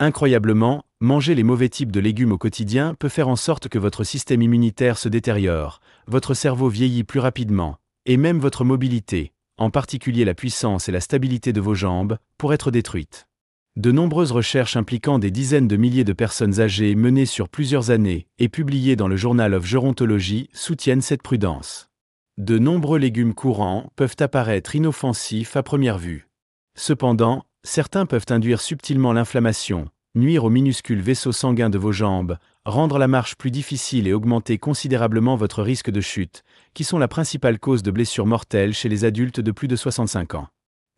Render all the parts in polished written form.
Incroyablement, manger les mauvais types de légumes au quotidien peut faire en sorte que votre système immunitaire se détériore, votre cerveau vieillit plus rapidement, et même votre mobilité, en particulier la puissance et la stabilité de vos jambes, pourraient être détruites. De nombreuses recherches impliquant des dizaines de milliers de personnes âgées menées sur plusieurs années et publiées dans le Journal of Gerontology soutiennent cette prudence. De nombreux légumes courants peuvent apparaître inoffensifs à première vue. Cependant, certains peuvent induire subtilement l'inflammation, nuire aux minuscules vaisseaux sanguins de vos jambes, rendre la marche plus difficile et augmenter considérablement votre risque de chute, qui sont la principale cause de blessures mortelles chez les adultes de plus de 65 ans.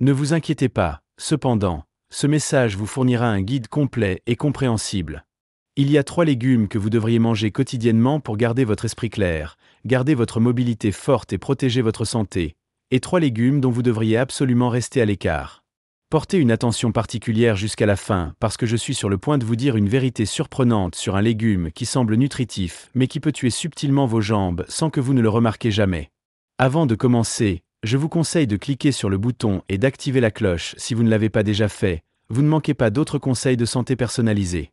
Ne vous inquiétez pas, cependant, ce message vous fournira un guide complet et compréhensible. Il y a 3 légumes que vous devriez manger quotidiennement pour garder votre esprit clair, garder votre mobilité forte et protéger votre santé, et 3 légumes dont vous devriez absolument rester à l'écart. Portez une attention particulière jusqu'à la fin parce que je suis sur le point de vous dire une vérité surprenante sur un légume qui semble nutritif mais qui peut tuer subtilement vos jambes sans que vous ne le remarquiez jamais. Avant de commencer, je vous conseille de cliquer sur le bouton et d'activer la cloche si vous ne l'avez pas déjà fait, vous ne manquez pas d'autres conseils de santé personnalisés.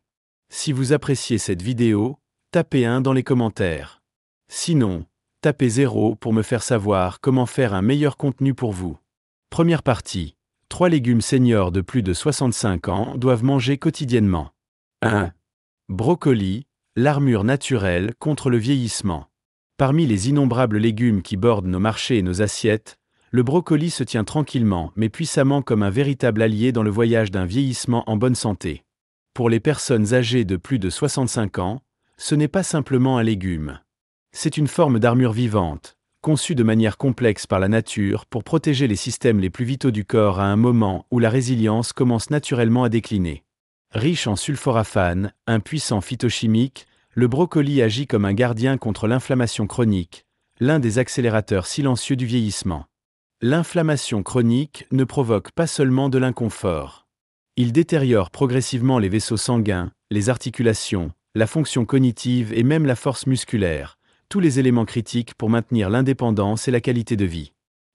Si vous appréciez cette vidéo, tapez 1 dans les commentaires. Sinon, tapez 0 pour me faire savoir comment faire un meilleur contenu pour vous. Première partie. 3 légumes seniors de plus de 65 ans doivent manger quotidiennement. 1. Brocoli, l'armure naturelle contre le vieillissement. Parmi les innombrables légumes qui bordent nos marchés et nos assiettes, le brocoli se tient tranquillement mais puissamment comme un véritable allié dans le voyage d'un vieillissement en bonne santé. Pour les personnes âgées de plus de 65 ans, ce n'est pas simplement un légume. C'est une forme d'armure vivante, conçue de manière complexe par la nature pour protéger les systèmes les plus vitaux du corps à un moment où la résilience commence naturellement à décliner. Riche en sulforaphane, un puissant phytochimique, le brocoli agit comme un gardien contre l'inflammation chronique, l'un des accélérateurs silencieux du vieillissement. L'inflammation chronique ne provoque pas seulement de l'inconfort. Il détériore progressivement les vaisseaux sanguins, les articulations, la fonction cognitive et même la force musculaire, tous les éléments critiques pour maintenir l'indépendance et la qualité de vie.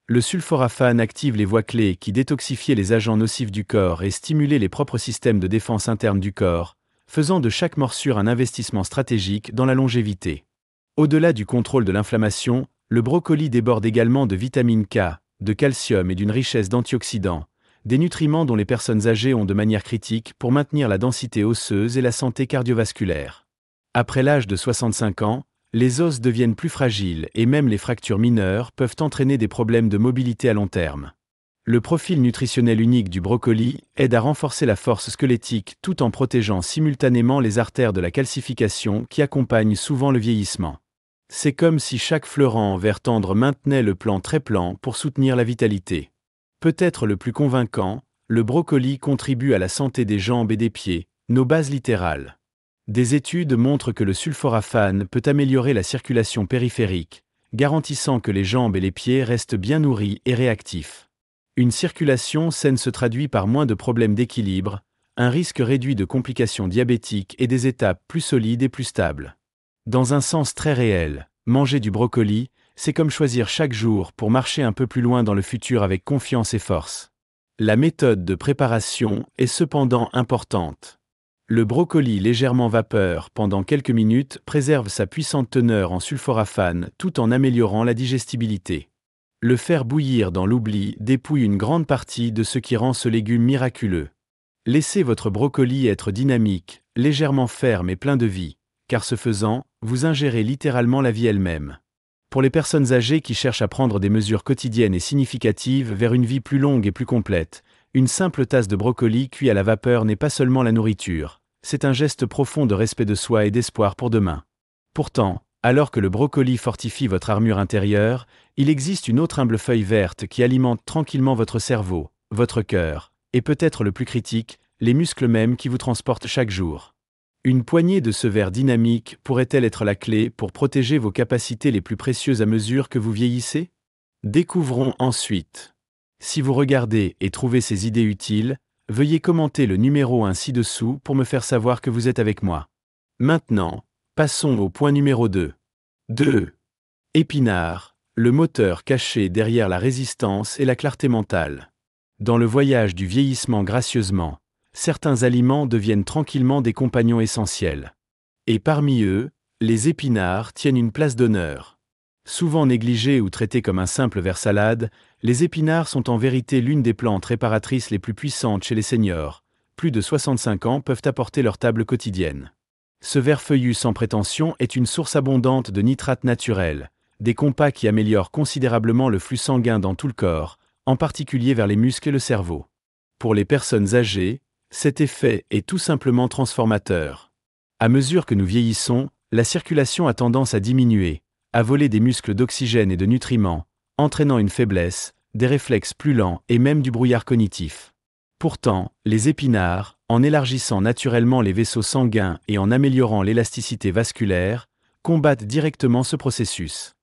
Le sulforaphane active les voies clés qui détoxifient les agents nocifs du corps et stimulent les propres systèmes de défense interne du corps, faisant de chaque morsure un investissement stratégique dans la longévité. Au-delà du contrôle de l'inflammation, le brocoli déborde également de vitamine K, de calcium et d'une richesse d'antioxydants, des nutriments dont les personnes âgées ont de manière critique pour maintenir la densité osseuse et la santé cardiovasculaire. Après l'âge de 65 ans, les os deviennent plus fragiles et même les fractures mineures peuvent entraîner des problèmes de mobilité à long terme. Le profil nutritionnel unique du brocoli aide à renforcer la force squelettique tout en protégeant simultanément les artères de la calcification qui accompagnent souvent le vieillissement. C'est comme si chaque fleurant en vert tendre maintenait le plan très plan pour soutenir la vitalité. Peut-être le plus convaincant, le brocoli contribue à la santé des jambes et des pieds, nos bases littérales. Des études montrent que le sulforaphane peut améliorer la circulation périphérique, garantissant que les jambes et les pieds restent bien nourris et réactifs. Une circulation saine se traduit par moins de problèmes d'équilibre, un risque réduit de complications diabétiques et des étapes plus solides et plus stables. Dans un sens très réel, manger du brocoli, c'est comme choisir chaque jour pour marcher un peu plus loin dans le futur avec confiance et force. La méthode de préparation est cependant importante. Le brocoli légèrement vapeur pendant quelques minutes préserve sa puissante teneur en sulforaphane tout en améliorant la digestibilité. Le faire bouillir dans l'oubli dépouille une grande partie de ce qui rend ce légume miraculeux. Laissez votre brocoli être dynamique, légèrement ferme et plein de vie, car ce faisant, vous ingérez littéralement la vie elle-même. Pour les personnes âgées qui cherchent à prendre des mesures quotidiennes et significatives vers une vie plus longue et plus complète, une simple tasse de brocoli cuit à la vapeur n'est pas seulement la nourriture, c'est un geste profond de respect de soi et d'espoir pour demain. Pourtant, alors que le brocoli fortifie votre armure intérieure, il existe une autre humble feuille verte qui alimente tranquillement votre cerveau, votre cœur, et peut-être le plus critique, les muscles mêmes qui vous transportent chaque jour. Une poignée de ce verre dynamique pourrait-elle être la clé pour protéger vos capacités les plus précieuses à mesure que vous vieillissez? Découvrons ensuite. Si vous regardez et trouvez ces idées utiles, veuillez commenter le numéro 1 ci-dessous pour me faire savoir que vous êtes avec moi. Maintenant, passons au point numéro 2. 2. Épinards, le moteur caché derrière la résistance et la clarté mentale. Dans le voyage du vieillissement gracieusement, certains aliments deviennent tranquillement des compagnons essentiels. Et parmi eux, les épinards tiennent une place d'honneur. Souvent négligés ou traités comme un simple vers-salade, les épinards sont en vérité l'une des plantes réparatrices les plus puissantes chez les seniors. Plus de 65 ans peuvent apporter leur table quotidienne. Ce ver feuillu sans prétention est une source abondante de nitrates naturels, des compas qui améliorent considérablement le flux sanguin dans tout le corps, en particulier vers les muscles et le cerveau. Pour les personnes âgées, cet effet est tout simplement transformateur. À mesure que nous vieillissons, la circulation a tendance à diminuer, à voler des muscles d'oxygène et de nutriments, entraînant une faiblesse, des réflexes plus lents et même du brouillard cognitif. Pourtant, les épinards, en élargissant naturellement les vaisseaux sanguins et en améliorant l'élasticité vasculaire, combattent directement ce processus.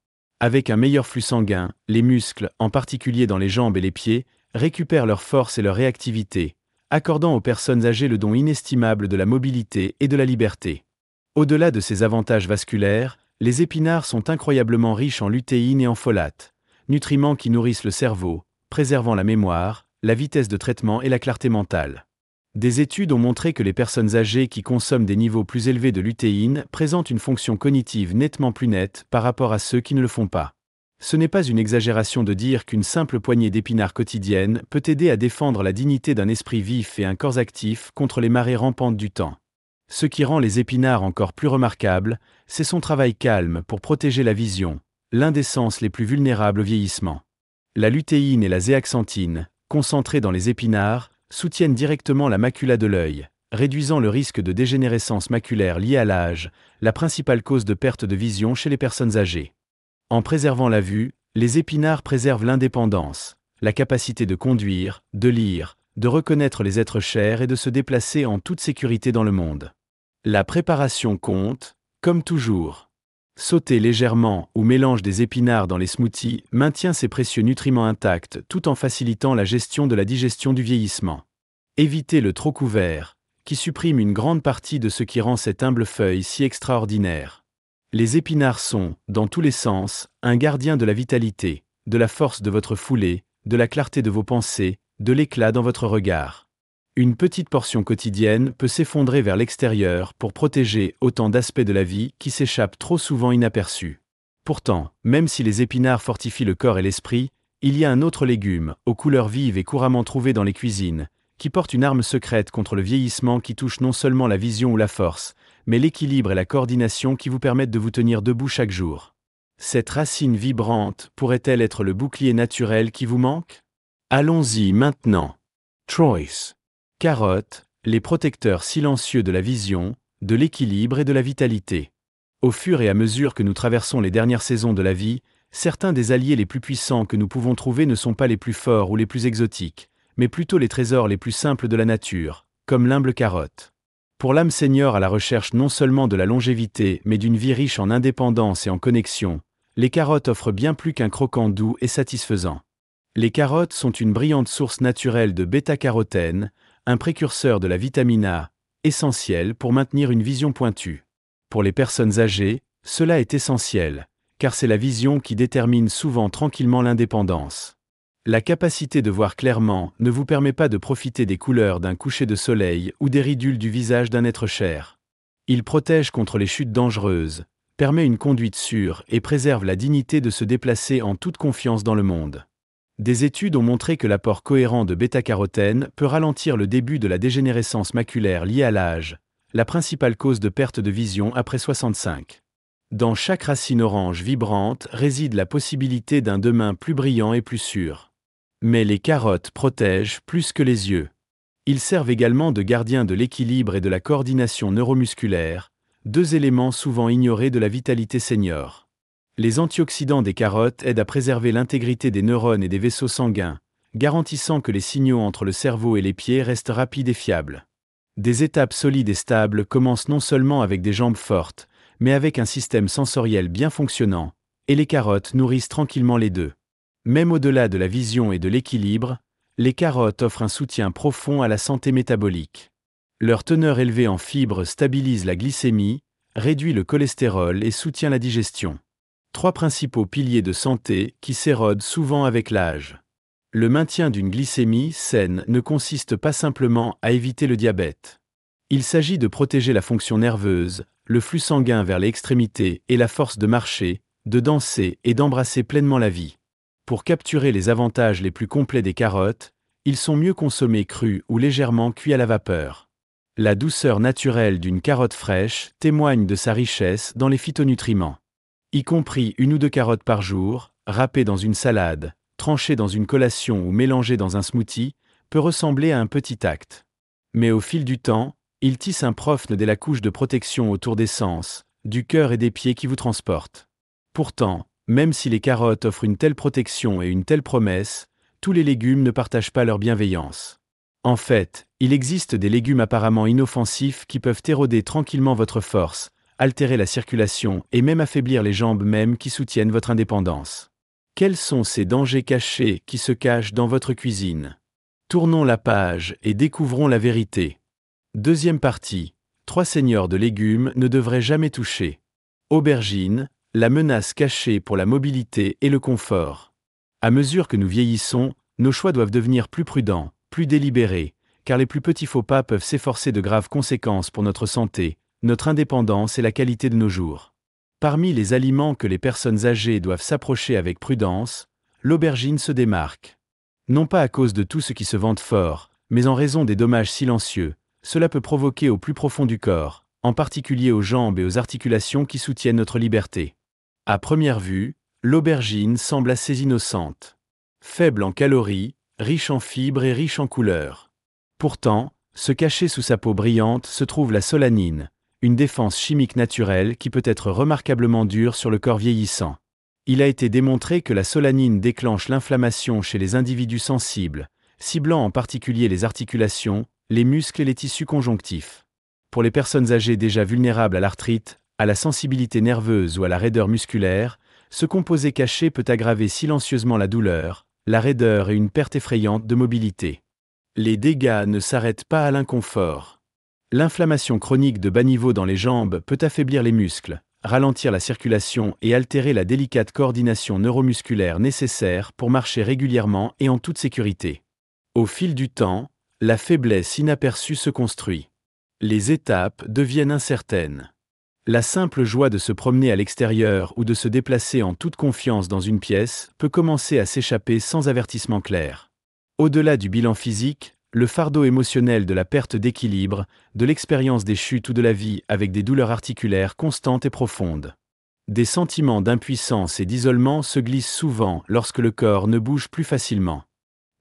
Avec un meilleur flux sanguin, les muscles, en particulier dans les jambes et les pieds, récupèrent leur force et leur réactivité, accordant aux personnes âgées le don inestimable de la mobilité et de la liberté. Au-delà de ces avantages vasculaires, les épinards sont incroyablement riches en lutéine et en folate, nutriments qui nourrissent le cerveau, préservant la mémoire, la vitesse de traitement et la clarté mentale. Des études ont montré que les personnes âgées qui consomment des niveaux plus élevés de lutéine présentent une fonction cognitive nettement plus nette par rapport à ceux qui ne le font pas. Ce n'est pas une exagération de dire qu'une simple poignée d'épinards quotidienne peut aider à défendre la dignité d'un esprit vif et un corps actif contre les marées rampantes du temps. Ce qui rend les épinards encore plus remarquables, c'est son travail calme pour protéger la vision, l'un des sens les plus vulnérables au vieillissement. La lutéine et la zéaxanthine, concentrées dans les épinards, soutiennent directement la macula de l'œil, réduisant le risque de dégénérescence maculaire liée à l'âge, la principale cause de perte de vision chez les personnes âgées. En préservant la vue, les épinards préservent l'indépendance, la capacité de conduire, de lire, de reconnaître les êtres chers et de se déplacer en toute sécurité dans le monde. La préparation compte, comme toujours. Sauter légèrement ou mélange des épinards dans les smoothies maintient ces précieux nutriments intacts tout en facilitant la gestion de la digestion du vieillissement. Évitez le trop couvert, qui supprime une grande partie de ce qui rend cette humble feuille si extraordinaire. Les épinards sont, dans tous les sens, un gardien de la vitalité, de la force de votre foulée, de la clarté de vos pensées, de l'éclat dans votre regard. Une petite portion quotidienne peut s'effondrer vers l'extérieur pour protéger autant d'aspects de la vie qui s'échappent trop souvent inaperçus. Pourtant, même si les épinards fortifient le corps et l'esprit, il y a un autre légume, aux couleurs vives et couramment trouvé dans les cuisines, qui porte une arme secrète contre le vieillissement qui touche non seulement la vision ou la force, mais l'équilibre et la coordination qui vous permettent de vous tenir debout chaque jour. Cette racine vibrante pourrait-elle être le bouclier naturel qui vous manque? Allons-y maintenant. Choice. Carottes, les protecteurs silencieux de la vision, de l'équilibre et de la vitalité. Au fur et à mesure que nous traversons les dernières saisons de la vie, certains des alliés les plus puissants que nous pouvons trouver ne sont pas les plus forts ou les plus exotiques, mais plutôt les trésors les plus simples de la nature, comme l'humble carotte. Pour l'âme senior à la recherche non seulement de la longévité mais d'une vie riche en indépendance et en connexion, les carottes offrent bien plus qu'un croquant doux et satisfaisant. Les carottes sont une brillante source naturelle de bêta-carotène, un précurseur de la vitamine A, essentiel pour maintenir une vision pointue. Pour les personnes âgées, cela est essentiel, car c'est la vision qui détermine souvent tranquillement l'indépendance. La capacité de voir clairement ne vous permet pas de profiter des couleurs d'un coucher de soleil ou des ridules du visage d'un être cher. Il protège contre les chutes dangereuses, permet une conduite sûre et préserve la dignité de se déplacer en toute confiance dans le monde. Des études ont montré que l'apport cohérent de bêta-carotène peut ralentir le début de la dégénérescence maculaire liée à l'âge, la principale cause de perte de vision après 65. Dans chaque racine orange vibrante réside la possibilité d'un demain plus brillant et plus sûr. Mais les carottes protègent plus que les yeux. Ils servent également de gardiens de l'équilibre et de la coordination neuromusculaire, deux éléments souvent ignorés de la vitalité senior. Les antioxydants des carottes aident à préserver l'intégrité des neurones et des vaisseaux sanguins, garantissant que les signaux entre le cerveau et les pieds restent rapides et fiables. Des étapes solides et stables commencent non seulement avec des jambes fortes, mais avec un système sensoriel bien fonctionnant, et les carottes nourrissent tranquillement les deux. Même au-delà de la vision et de l'équilibre, les carottes offrent un soutien profond à la santé métabolique. Leur teneur élevée en fibres stabilise la glycémie, réduit le cholestérol et soutient la digestion. Trois principaux piliers de santé qui s'érodent souvent avec l'âge. Le maintien d'une glycémie saine ne consiste pas simplement à éviter le diabète. Il s'agit de protéger la fonction nerveuse, le flux sanguin vers les extrémités et la force de marcher, de danser et d'embrasser pleinement la vie. Pour capturer les avantages les plus complets des carottes, ils sont mieux consommés crus ou légèrement cuits à la vapeur. La douceur naturelle d'une carotte fraîche témoigne de sa richesse dans les phytonutriments. Y compris 1 ou 2 carottes par jour, râpées dans une salade, tranchées dans une collation ou mélangées dans un smoothie, peut ressembler à un petit acte. Mais au fil du temps, il tisse un profne de la couche de protection autour des sens, du cœur et des pieds qui vous transportent. Pourtant, même si les carottes offrent une telle protection et une telle promesse, tous les légumes ne partagent pas leur bienveillance. En fait, il existe des légumes apparemment inoffensifs qui peuvent éroder tranquillement votre force, altérer la circulation et même affaiblir les jambes mêmes qui soutiennent votre indépendance. Quels sont ces dangers cachés qui se cachent dans votre cuisine? Tournons la page et découvrons la vérité. Deuxième partie. 3 seigneurs de légumes ne devraient jamais toucher. Aubergine, la menace cachée pour la mobilité et le confort. À mesure que nous vieillissons, nos choix doivent devenir plus prudents, plus délibérés, car les plus petits faux pas peuvent s'efforcer de graves conséquences pour notre santé, notre indépendance et la qualité de nos jours. Parmi les aliments que les personnes âgées doivent s'approcher avec prudence, l'aubergine se démarque. Non pas à cause de tout ce qui se vante fort, mais en raison des dommages silencieux. Cela peut provoquer au plus profond du corps, en particulier aux jambes et aux articulations qui soutiennent notre liberté. À première vue, l'aubergine semble assez innocente. Faible en calories, riche en fibres et riche en couleurs. Pourtant, se cacher sous sa peau brillante se trouve la solanine, une défense chimique naturelle qui peut être remarquablement dure sur le corps vieillissant. Il a été démontré que la solanine déclenche l'inflammation chez les individus sensibles, ciblant en particulier les articulations, les muscles et les tissus conjonctifs. Pour les personnes âgées déjà vulnérables à l'arthrite, à la sensibilité nerveuse ou à la raideur musculaire, ce composé caché peut aggraver silencieusement la douleur, la raideur et une perte effrayante de mobilité. Les dégâts ne s'arrêtent pas à l'inconfort. L'inflammation chronique de bas niveau dans les jambes peut affaiblir les muscles, ralentir la circulation et altérer la délicate coordination neuromusculaire nécessaire pour marcher régulièrement et en toute sécurité. Au fil du temps, la faiblesse inaperçue se construit. Les étapes deviennent incertaines. La simple joie de se promener à l'extérieur ou de se déplacer en toute confiance dans une pièce peut commencer à s'échapper sans avertissement clair. Au-delà du bilan physique, le fardeau émotionnel de la perte d'équilibre, de l'expérience des chutes ou de la vie avec des douleurs articulaires constantes et profondes. Des sentiments d'impuissance et d'isolement se glissent souvent lorsque le corps ne bouge plus facilement.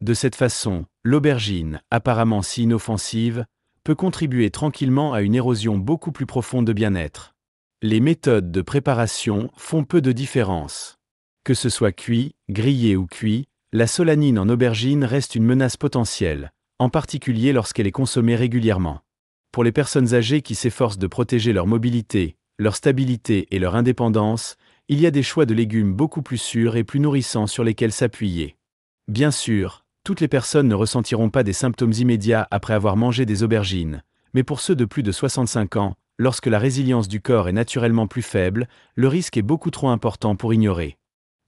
De cette façon, l'aubergine, apparemment si inoffensive, peut contribuer tranquillement à une érosion beaucoup plus profonde de bien-être. Les méthodes de préparation font peu de différence. Que ce soit cuit, grillé ou cuit, la solanine en aubergine reste une menace potentielle, en particulier lorsqu'elle est consommée régulièrement. Pour les personnes âgées qui s'efforcent de protéger leur mobilité, leur stabilité et leur indépendance, il y a des choix de légumes beaucoup plus sûrs et plus nourrissants sur lesquels s'appuyer. Bien sûr, toutes les personnes ne ressentiront pas des symptômes immédiats après avoir mangé des aubergines, mais pour ceux de plus de 65 ans, lorsque la résilience du corps est naturellement plus faible, le risque est beaucoup trop important pour ignorer.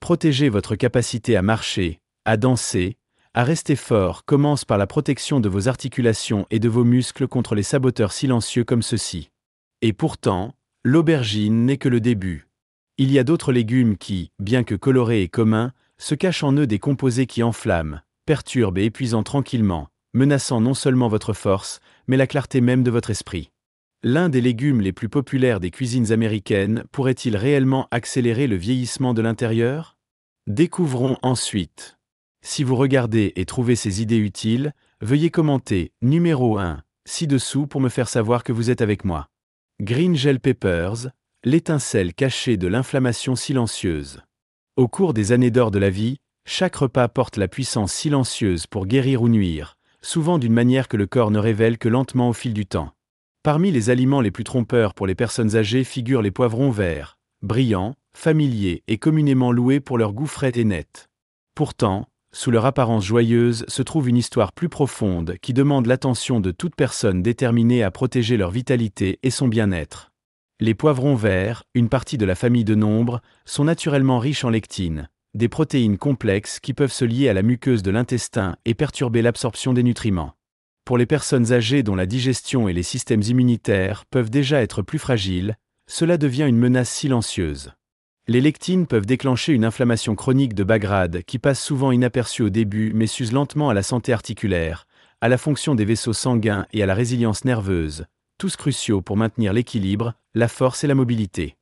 Protéger votre capacité à marcher, à danser, à rester fort commence par la protection de vos articulations et de vos muscles contre les saboteurs silencieux comme ceux-ci. Et pourtant, l'aubergine n'est que le début. Il y a d'autres légumes qui, bien que colorés et communs, se cachent en eux des composés qui enflamment, perturbent et épuisant tranquillement, menaçant non seulement votre force, mais la clarté même de votre esprit. L'un des légumes les plus populaires des cuisines américaines pourrait-il réellement accélérer le vieillissement de l'intérieur? Découvrons ensuite. Si vous regardez et trouvez ces idées utiles, veuillez commenter numéro 1 ci-dessous pour me faire savoir que vous êtes avec moi. Green Gel Peppers, l'étincelle cachée de l'inflammation silencieuse. Au cours des années d'or de la vie, chaque repas porte la puissance silencieuse pour guérir ou nuire, souvent d'une manière que le corps ne révèle que lentement au fil du temps. Parmi les aliments les plus trompeurs pour les personnes âgées figurent les poivrons verts, brillants, familiers et communément loués pour leur goût frais et net. Pourtant, sous leur apparence joyeuse se trouve une histoire plus profonde qui demande l'attention de toute personne déterminée à protéger leur vitalité et son bien-être. Les poivrons verts, une partie de la famille de nombre, sont naturellement riches en lectine, des protéines complexes qui peuvent se lier à la muqueuse de l'intestin et perturber l'absorption des nutriments. Pour les personnes âgées dont la digestion et les systèmes immunitaires peuvent déjà être plus fragiles, cela devient une menace silencieuse. Les lectines peuvent déclencher une inflammation chronique de bas grade qui passe souvent inaperçue au début mais s'use lentement à la santé articulaire, à la fonction des vaisseaux sanguins et à la résilience nerveuse, tous cruciaux pour maintenir l'équilibre, la force et la mobilité.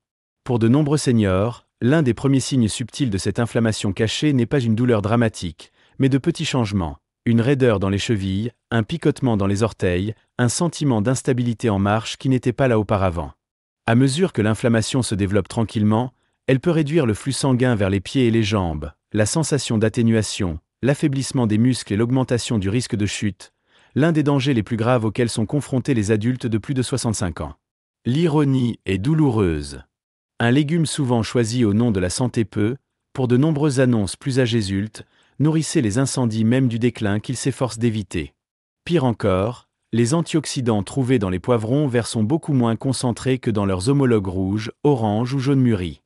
Pour de nombreux seniors, l'un des premiers signes subtils de cette inflammation cachée n'est pas une douleur dramatique, mais de petits changements, une raideur dans les chevilles, un picotement dans les orteils, un sentiment d'instabilité en marche qui n'était pas là auparavant. À mesure que l'inflammation se développe tranquillement, elle peut réduire le flux sanguin vers les pieds et les jambes, la sensation d'atténuation, l'affaiblissement des muscles et l'augmentation du risque de chute, l'un des dangers les plus graves auxquels sont confrontés les adultes de plus de 65 ans. L'ironie est douloureuse. Un légume souvent choisi au nom de la santé peut, pour de nombreuses annonces plus agésultes, nourrissez les incendies même du déclin qu'ils s'efforcent d'éviter. Pire encore, les antioxydants trouvés dans les poivrons verts sont beaucoup moins concentrés que dans leurs homologues rouges, oranges ou jaunes mûris.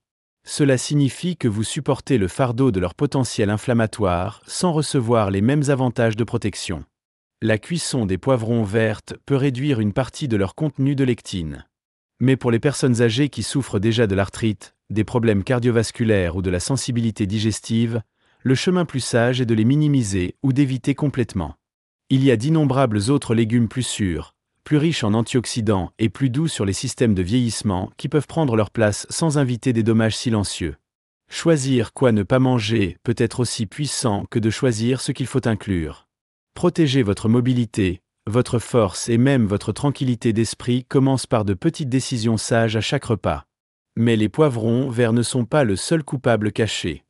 Cela signifie que vous supportez le fardeau de leur potentiel inflammatoire sans recevoir les mêmes avantages de protection. La cuisson des poivrons vertes peut réduire une partie de leur contenu de lectine. Mais pour les personnes âgées qui souffrent déjà de l'arthrite, des problèmes cardiovasculaires ou de la sensibilité digestive, le chemin plus sage est de les minimiser ou d'éviter complètement. Il y a d'innombrables autres légumes plus sûrs, plus riches en antioxydants et plus doux sur les systèmes de vieillissement qui peuvent prendre leur place sans inviter des dommages silencieux. Choisir quoi ne pas manger peut être aussi puissant que de choisir ce qu'il faut inclure. Protéger votre mobilité, votre force et même votre tranquillité d'esprit commence par de petites décisions sages à chaque repas. Mais les poivrons verts ne sont pas le seul coupable caché.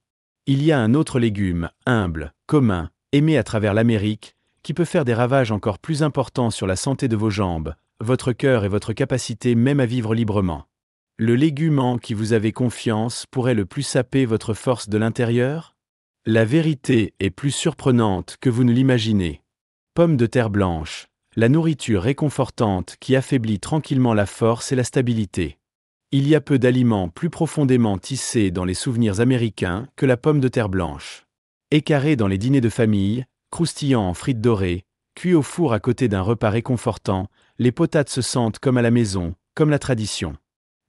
Il y a un autre légume, humble, commun, aimé à travers l'Amérique, qui peut faire des ravages encore plus importants sur la santé de vos jambes, votre cœur et votre capacité même à vivre librement. Le légume en qui vous avez confiance pourrait le plus saper votre force de l'intérieur? La vérité est plus surprenante que vous ne l'imaginez. Pommes de terre blanche, la nourriture réconfortante qui affaiblit tranquillement la force et la stabilité. Il y a peu d'aliments plus profondément tissés dans les souvenirs américains que la pomme de terre blanche. Écarrée dans les dîners de famille, croustillant en frites dorées, cuit au four à côté d'un repas réconfortant, les potades se sentent comme à la maison, comme la tradition.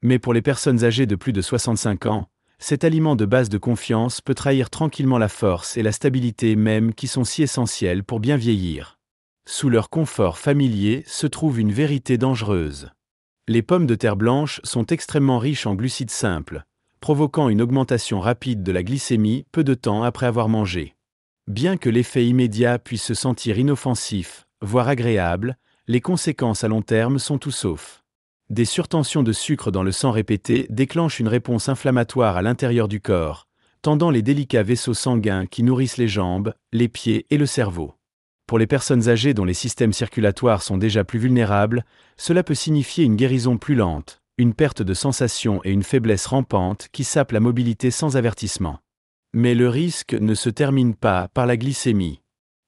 Mais pour les personnes âgées de plus de 65 ans, cet aliment de base de confiance peut trahir tranquillement la force et la stabilité même qui sont si essentielles pour bien vieillir. Sous leur confort familier se trouve une vérité dangereuse. Les pommes de terre blanche sont extrêmement riches en glucides simples, provoquant une augmentation rapide de la glycémie peu de temps après avoir mangé. Bien que l'effet immédiat puisse se sentir inoffensif, voire agréable, les conséquences à long terme sont tout sauf. Des surtensions de sucre dans le sang répétées déclenchent une réponse inflammatoire à l'intérieur du corps, tendant les délicats vaisseaux sanguins qui nourrissent les jambes, les pieds et le cerveau. Pour les personnes âgées dont les systèmes circulatoires sont déjà plus vulnérables, cela peut signifier une guérison plus lente, une perte de sensation et une faiblesse rampante qui sapent la mobilité sans avertissement. Mais le risque ne se termine pas par la glycémie.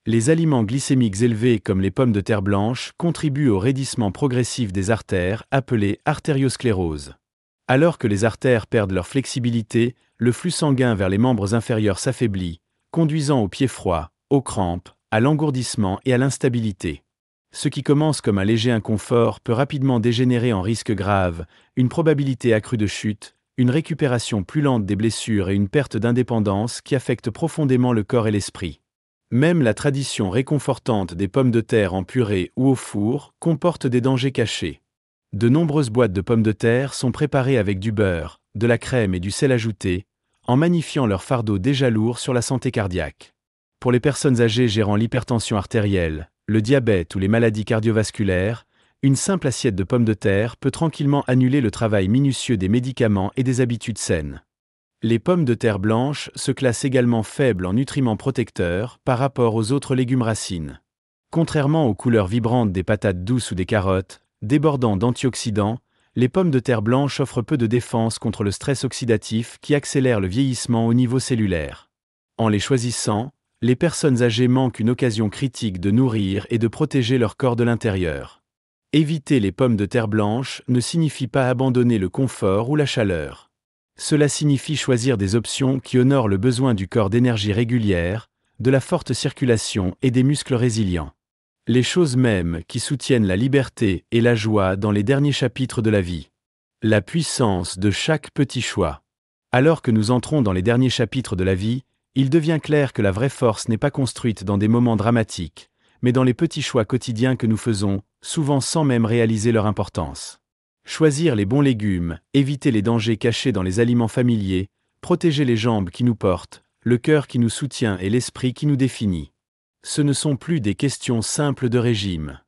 Les aliments glycémiques élevés comme les pommes de terre blanche contribuent au raidissement progressif des artères, appelée artériosclérose. Alors que les artères perdent leur flexibilité, le flux sanguin vers les membres inférieurs s'affaiblit, conduisant aux pieds froids, aux crampes, à l'engourdissement et à l'instabilité. Ce qui commence comme un léger inconfort peut rapidement dégénérer en risque grave, une probabilité accrue de chute, une récupération plus lente des blessures et une perte d'indépendance qui affectent profondément le corps et l'esprit. Même la tradition réconfortante des pommes de terre en purée ou au four comporte des dangers cachés. De nombreuses boîtes de pommes de terre sont préparées avec du beurre, de la crème et du sel ajouté, en magnifiant leur fardeau déjà lourd sur la santé cardiaque. Pour les personnes âgées gérant l'hypertension artérielle, le diabète ou les maladies cardiovasculaires, une simple assiette de pommes de terre peut tranquillement annuler le travail minutieux des médicaments et des habitudes saines. Les pommes de terre blanches se classent également faibles en nutriments protecteurs par rapport aux autres légumes racines. Contrairement aux couleurs vibrantes des patates douces ou des carottes, débordant d'antioxydants, les pommes de terre blanches offrent peu de défense contre le stress oxydatif qui accélère le vieillissement au niveau cellulaire. En les choisissant, les personnes âgées manquent une occasion critique de nourrir et de protéger leur corps de l'intérieur. Éviter les pommes de terre blanches ne signifie pas abandonner le confort ou la chaleur. Cela signifie choisir des options qui honorent le besoin du corps d'énergie régulière, de la forte circulation et des muscles résilients. Les choses mêmes qui soutiennent la liberté et la joie dans les derniers chapitres de la vie. La puissance de chaque petit choix. Alors que nous entrons dans les derniers chapitres de la vie, il devient clair que la vraie force n'est pas construite dans des moments dramatiques, mais dans les petits choix quotidiens que nous faisons, souvent sans même réaliser leur importance. Choisir les bons légumes, éviter les dangers cachés dans les aliments familiers, protéger les jambes qui nous portent, le cœur qui nous soutient et l'esprit qui nous définit. Ce ne sont plus des questions simples de régime.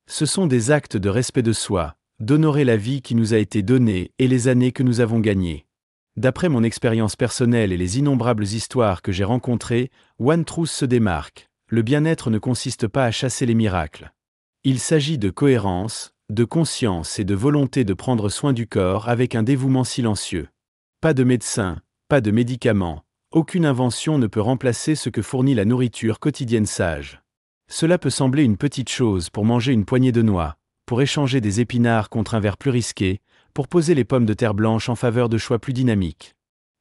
Ce sont des actes de respect de soi, d'honorer la vie qui nous a été donnée et les années que nous avons gagnées. D'après mon expérience personnelle et les innombrables histoires que j'ai rencontrées, One Truth se démarque. Le bien-être ne consiste pas à chasser les miracles. Il s'agit de cohérence, de conscience et de volonté de prendre soin du corps avec un dévouement silencieux. Pas de médecin, pas de médicaments, aucune invention ne peut remplacer ce que fournit la nourriture quotidienne sage. Cela peut sembler une petite chose pour manger une poignée de noix, pour échanger des épinards contre un verre plus risqué, pour poser les pommes de terre blanches en faveur de choix plus dynamiques.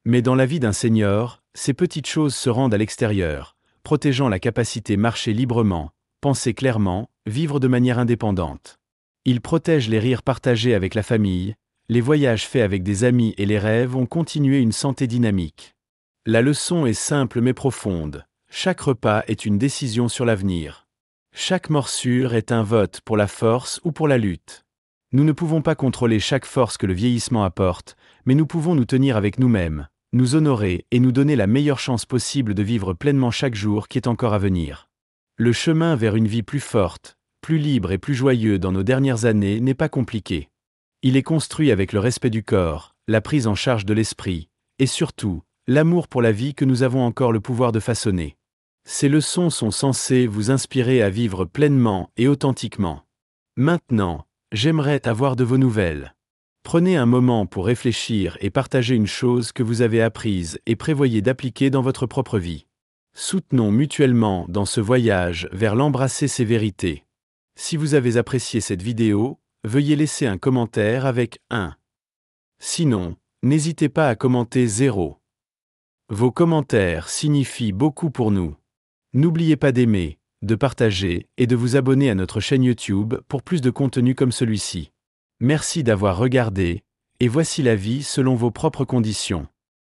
Mais dans la vie d'un senior, ces petites choses se rendent à l'extérieur, protégeant la capacité marcher librement, penser clairement, vivre de manière indépendante. Ils protègent les rires partagés avec la famille, les voyages faits avec des amis et les rêves ont continué une santé dynamique. La leçon est simple mais profonde. Chaque repas est une décision sur l'avenir. Chaque morsure est un vote pour la force ou pour la lutte. Nous ne pouvons pas contrôler chaque force que le vieillissement apporte, mais nous pouvons nous tenir avec nous-mêmes, nous honorer et nous donner la meilleure chance possible de vivre pleinement chaque jour qui est encore à venir. Le chemin vers une vie plus forte, plus libre et plus joyeux dans nos dernières années n'est pas compliqué. Il est construit avec le respect du corps, la prise en charge de l'esprit, et surtout, l'amour pour la vie que nous avons encore le pouvoir de façonner. Ces leçons sont censées vous inspirer à vivre pleinement et authentiquement. Maintenant, j'aimerais avoir de vos nouvelles. Prenez un moment pour réfléchir et partager une chose que vous avez apprise et prévoyez d'appliquer dans votre propre vie. Soutenons mutuellement dans ce voyage vers l'embrasser ces vérités. Si vous avez apprécié cette vidéo, veuillez laisser un commentaire avec 1. Sinon, n'hésitez pas à commenter 0. Vos commentaires signifient beaucoup pour nous. N'oubliez pas d'aimer, de partager et de vous abonner à notre chaîne YouTube pour plus de contenu comme celui-ci. Merci d'avoir regardé, et voici la vie selon vos propres conditions.